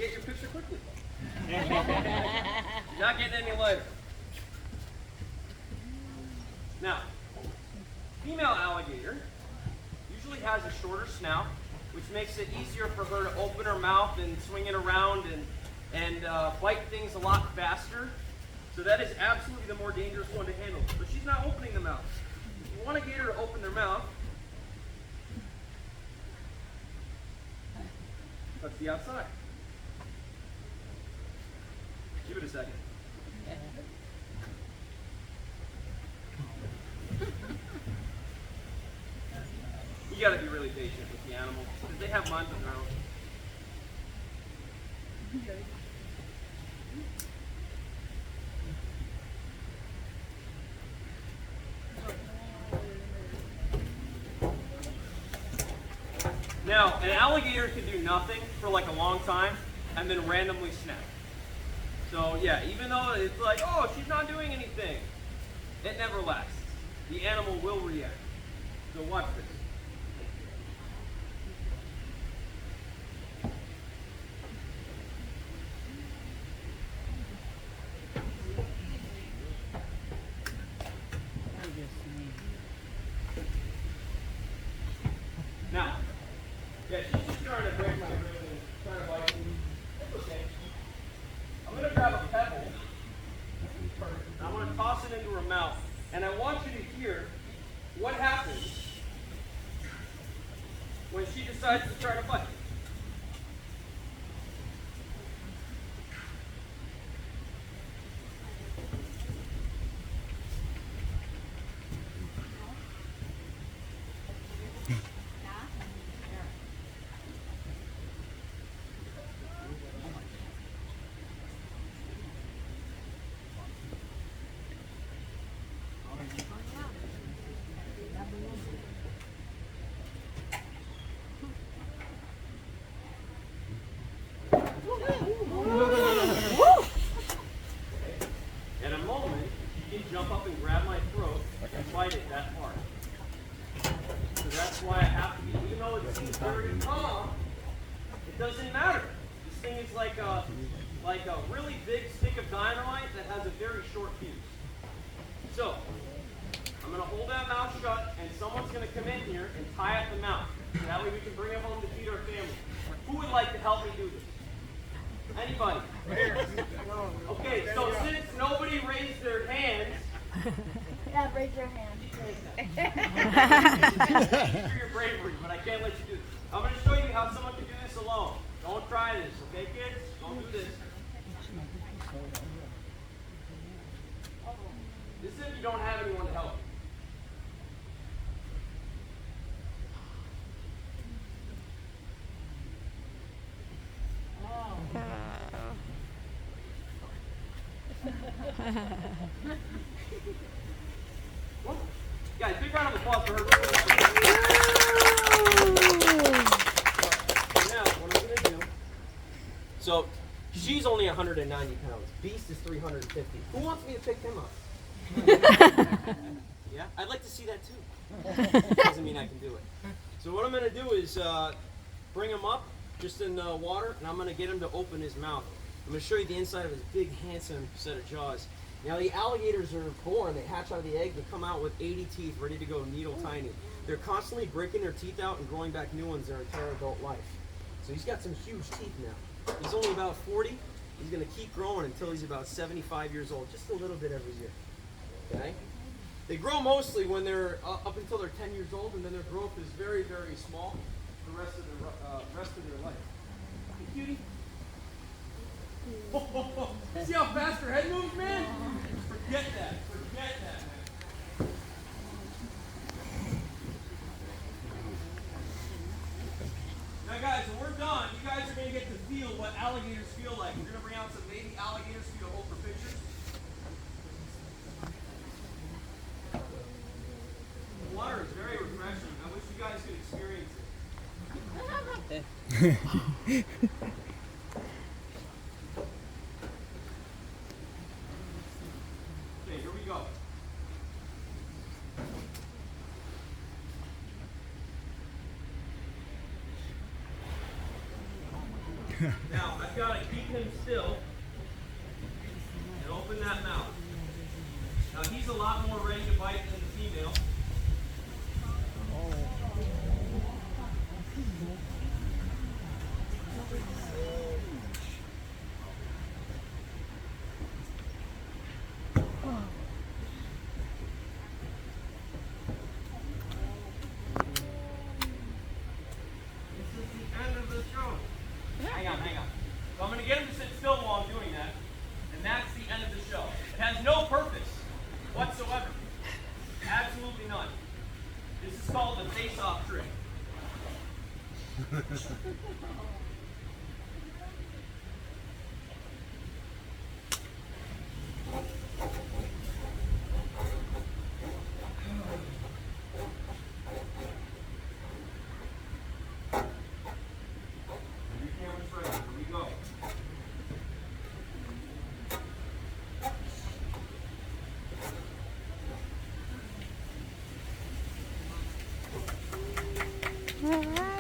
get your picture quickly. You're not getting any lighter. Now, female alligator usually has a shorter snout, which makes it easier for her to open her mouth and swing it around and bite things a lot faster. So that is absolutely the more dangerous one to handle. But she's not opening the mouth. If you want a gator to open their mouth, touch the outside. Give it a second. You gotta be really patient with the animals because they have minds of their own. Now, an alligator can do nothing for like a long time and then randomly snap. So yeah, even though it's like, oh, she's not doing anything, it never lasts. The animal will react. So watch this. Now, yeah, she's just trying to break my rib and trying to bite me. It's okay. I'm going to grab a pebble. And I'm going to toss it into her mouth. And I want you to hear what happens when she decides to try to bite. In a moment, you can jump up and grab my throat and fight it that hard. So that's why I have to be, even though it seems very calm, it doesn't matter. This thing is like a really big stick of dynamite that has a very short fuse. So, I'm going to hold that mouth shut and someone's going to come in here and tie up the mouth. So that way we can bring it home to feed our family. Who would like to help me do this? Anybody? Okay, so since nobody raised their hands, Yeah, raise your hand. for your bravery, but I can't let you do this. I'm going to show you how someone can do this alone. Don't try this, okay, kids? Don't do this. This is if you don't have anyone to help you. Well, guys, big round of applause for her. Now, what I'm going to do, so she's only 190 pounds. Beast is 350. Who wants me to pick him up? Yeah, I'd like to see that too. Doesn't mean I can do it. So what I'm going to do is bring him up just in the water, and I'm going to get him to open his mouth. I'm going to show you the inside of his big, handsome set of jaws. Now, the alligators are born, they hatch out of the egg, they come out with 80 teeth ready to go needle tiny. They're constantly breaking their teeth out and growing back new ones their entire adult life. So he's got some huge teeth now. He's only about 40. He's going to keep growing until he's about 75 years old, just a little bit every year. Okay? They grow mostly when they're up until they're 10 years old, and then their growth is very, very small for the rest of their life. Hey, cutie. See how fast her head moves, man? Forget that. Forget that, man. Now, guys, when we're done, you guys are going to get to feel what alligators feel like. We're going to bring out some baby alligators for you to hold for pictures. The water is very refreshing. I wish you guys could experience it. Okay, here we go. Now, I've got to keep him still and open that mouth. Now, he's a lot more ready to bite than the female. Hang on. So I'm going to get him to sit still while I'm doing that, and that's the end of the show. It has no purpose whatsoever. Absolutely none. This is called the face-off trick. Here we go.